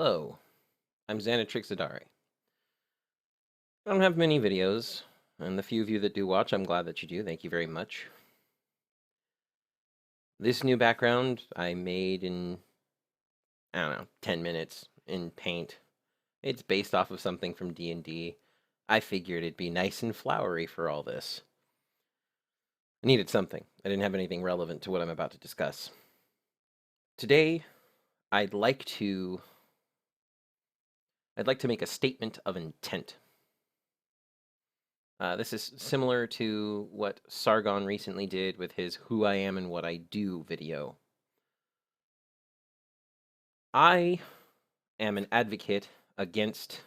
Hello, I'm Xanatrix Zadare. I don't have many videos, and the few of you that do watch, I'm glad that you do. Thank you very much. This new background I made in, I don't know, 10 minutes in Paint. It's based off of something from D&D. I figured it'd be nice and flowery for all this. I needed something. I didn't have anything relevant to what I'm about to discuss. Today, I'd like to make a statement of intent. This is similar to what Sargon recently did with his Who I Am and What I Do video. I am an advocate against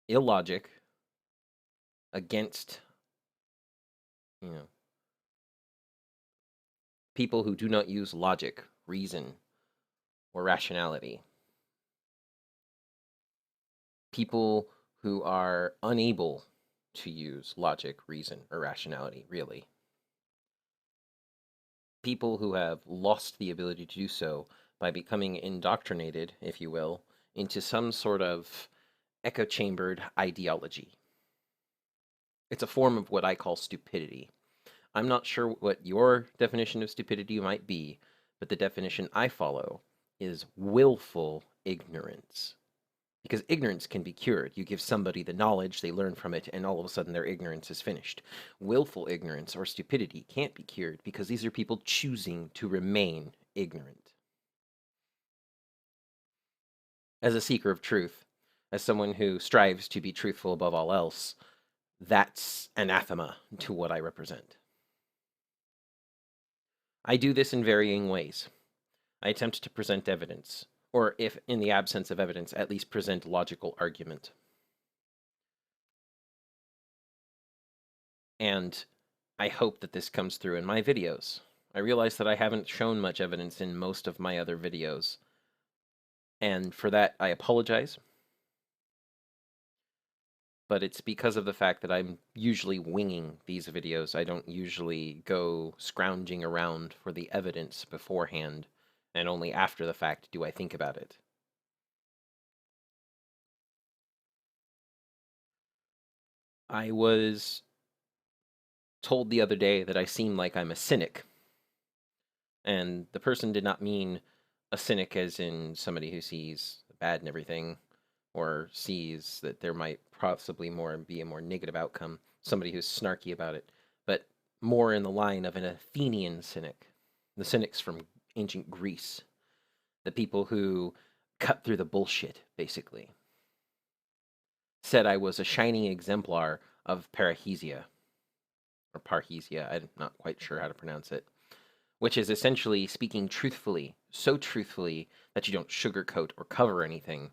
illogic, against, people who do not use logic, reason, or rationality. People who are unable to use logic, reason, or rationality, really. People who have lost the ability to do so by becoming indoctrinated, if you will, into some sort of echo-chambered ideology. It's a form of what I call stupidity. I'm not sure what your definition of stupidity might be, but the definition I follow is willful ignorance. Because ignorance can be cured. You give somebody the knowledge, they learn from it, and all of a sudden their ignorance is finished. Willful ignorance or stupidity can't be cured because these are people choosing to remain ignorant. As a seeker of truth, as someone who strives to be truthful above all else, that's anathema to what I represent. I do this in varying ways. I attempt to present evidence, or if in the absence of evidence, at least present logical argument. And I hope that this comes through in my videos. I realize that I haven't shown much evidence in most of my other videos, and for that I apologize. But it's because of the fact that I'm usually winging these videos. I don't usually go scrounging around for the evidence beforehand, and only after the fact do I think about it. I was told the other day that I seem like I'm a cynic, and the person did not mean a cynic as in somebody who sees bad in everything, or sees that there might possibly be a more negative outcome, somebody who's snarky about it, but more in the line of an Athenian cynic, the cynics from ancient Greece, the people who cut through the bullshit, basically. Said I was a shining exemplar of parrhesia, or parrhesia, I'm not quite sure how to pronounce it, which is essentially speaking truthfully, so truthfully that you don't sugarcoat or cover anything,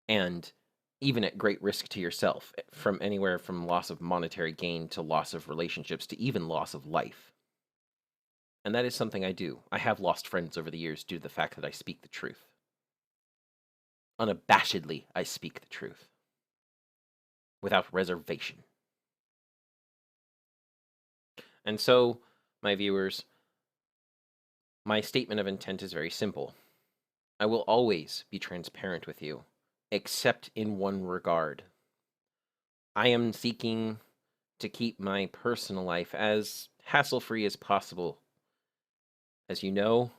and even at great risk to yourself, from anywhere from loss of monetary gain to loss of relationships to even loss of life. And that is something I do. I have lost friends over the years due to the fact that I speak the truth. Unabashedly, I speak the truth. Without reservation. And so, my viewers, my statement of intent is very simple. I will always be transparent with you, except in one regard. I am seeking to keep my personal life as hassle-free as possible. As you know,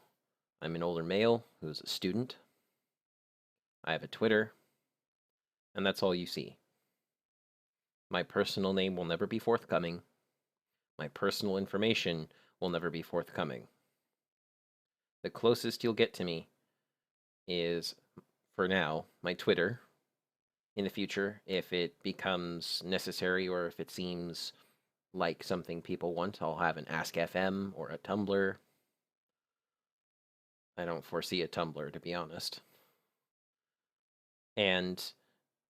I'm an older male who's a student. I have a Twitter, and that's all you see. My personal name will never be forthcoming. My personal information will never be forthcoming. The closest you'll get to me is, for now, my Twitter. In the future, if it becomes necessary or if it seems like something people want, I'll have an Ask FM or a Tumblr. I don't foresee a Tumblr, to be honest. And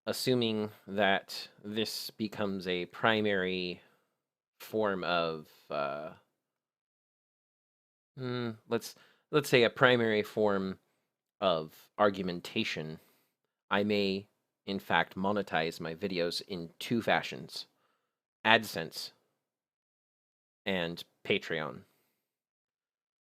assuming that this becomes a primary form of, let's say a primary form of argumentation, I may, in fact, monetize my videos in two fashions: AdSense and Patreon.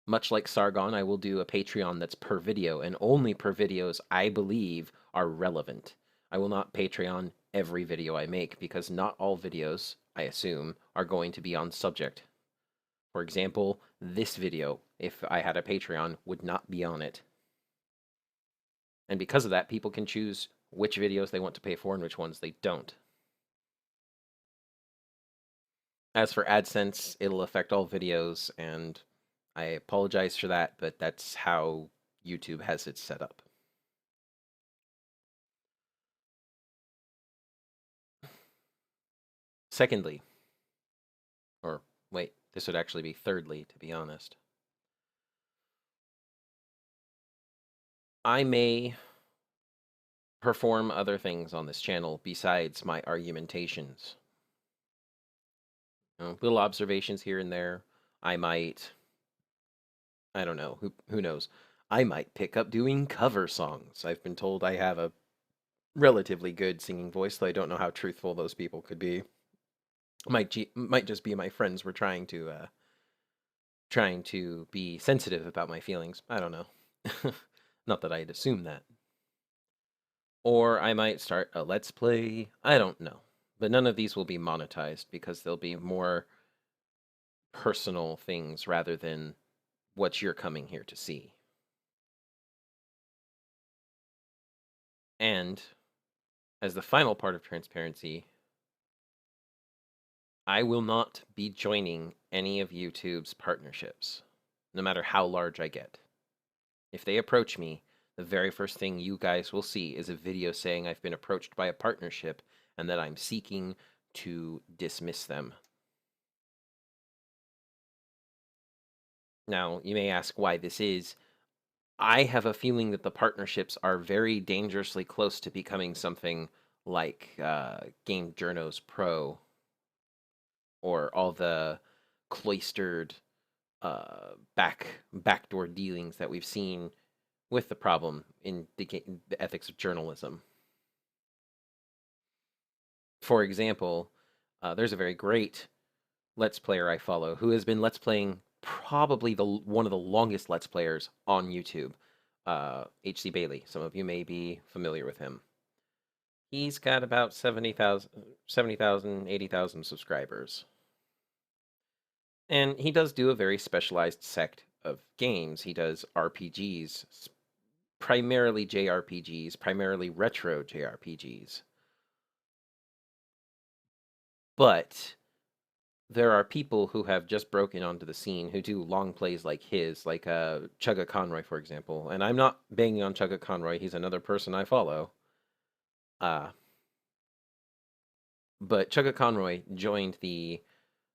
Much like Sargon, I will do a Patreon that's per video, and only per videos I believe are relevant. I will not Patreon every video I make, because not all videos, I assume, are going to be on subject. For example, this video, if I had a Patreon, would not be on it. And because of that, people can choose which videos they want to pay for and which ones they don't. As for AdSense, it'll affect all videos, and I apologize for that, but that's how YouTube has it set up. Secondly, or wait, this would actually be thirdly, to be honest. I may perform other things on this channel besides my argumentations. Little observations here and there. I might, I don't know, who knows? I might pick up doing cover songs. I've been told I have a relatively good singing voice, though I don't know how truthful those people could be. Might just be my friends were trying to be sensitive about my feelings. I don't know. Not that I'd assume that. Or I might start a Let's Play. I don't know. But none of these will be monetized because they'll be more personal things rather than what you're coming here to see. And as the final part of transparency, I will not be joining any of YouTube's partnerships, no matter how large I get. If they approach me, the very first thing you guys will see is a video saying I've been approached by a partnership and that I'm seeking to dismiss them. Now, you may ask why this is. I have a feeling that the partnerships are very dangerously close to becoming something like Game Journos Pro, or all the cloistered backdoor dealings that we've seen with the problem in the ethics of journalism. For example, there's a very great Let's Player I follow who has been Let's Playing probably one of the longest Let's Players on YouTube, HC Bailey. Some of you may be familiar with him. He's got about 70,000, 80,000 subscribers. And he does do a very specialized sect of games. He does RPGs, primarily JRPGs, primarily retro JRPGs. But there are people who have just broken onto the scene who do long plays like his, like Chugga Conroy, for example. And I'm not banging on Chugga Conroy. He's another person I follow. But Chugga Conroy joined the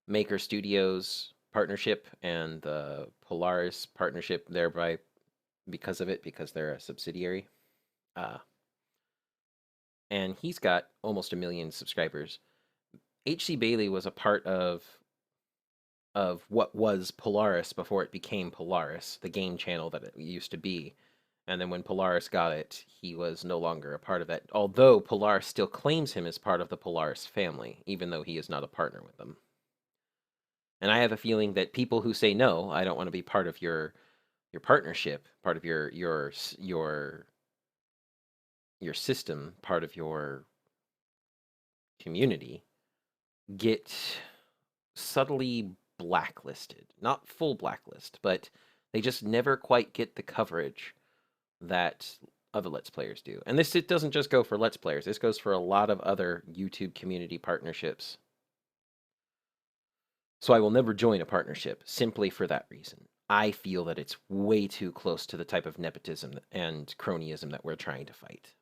Maker Studios partnership and the Polaris partnership thereby because of it, because they're a subsidiary. And he's got almost 1 million subscribers. HC Bailey was a part of what was Polaris before it became Polaris, the game channel that it used to be. And then when Polaris got it, he was no longer a part of that, although Polaris still claims him as part of the Polaris family, even though he is not a partner with them. And I have a feeling that people who say, no, I don't want to be part of your partnership, part of your system, part of your community, get subtly blacklisted. Not full blacklist, but they just never quite get the coverage that other Let's Players do. And it doesn't just go for Let's Players. This goes for a lot of other YouTube community partnerships. So I will never join a partnership simply for that reason. I feel that it's way too close to the type of nepotism and cronyism that we're trying to fight.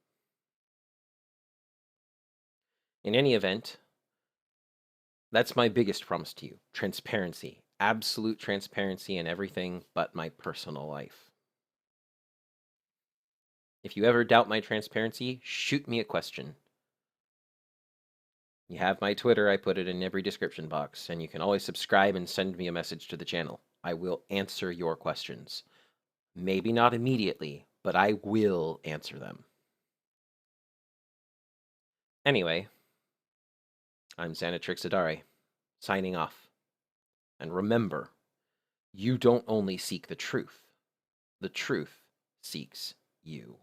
In any event, that's my biggest promise to you. Transparency. Absolute transparency in everything but my personal life. If you ever doubt my transparency, shoot me a question. You have my Twitter, I put it in every description box, and you can always subscribe and send me a message to the channel. I will answer your questions. Maybe not immediately, but I will answer them. Anyway, I'm Xanatrix Zadare, signing off. And remember, You don't only seek the truth seeks you.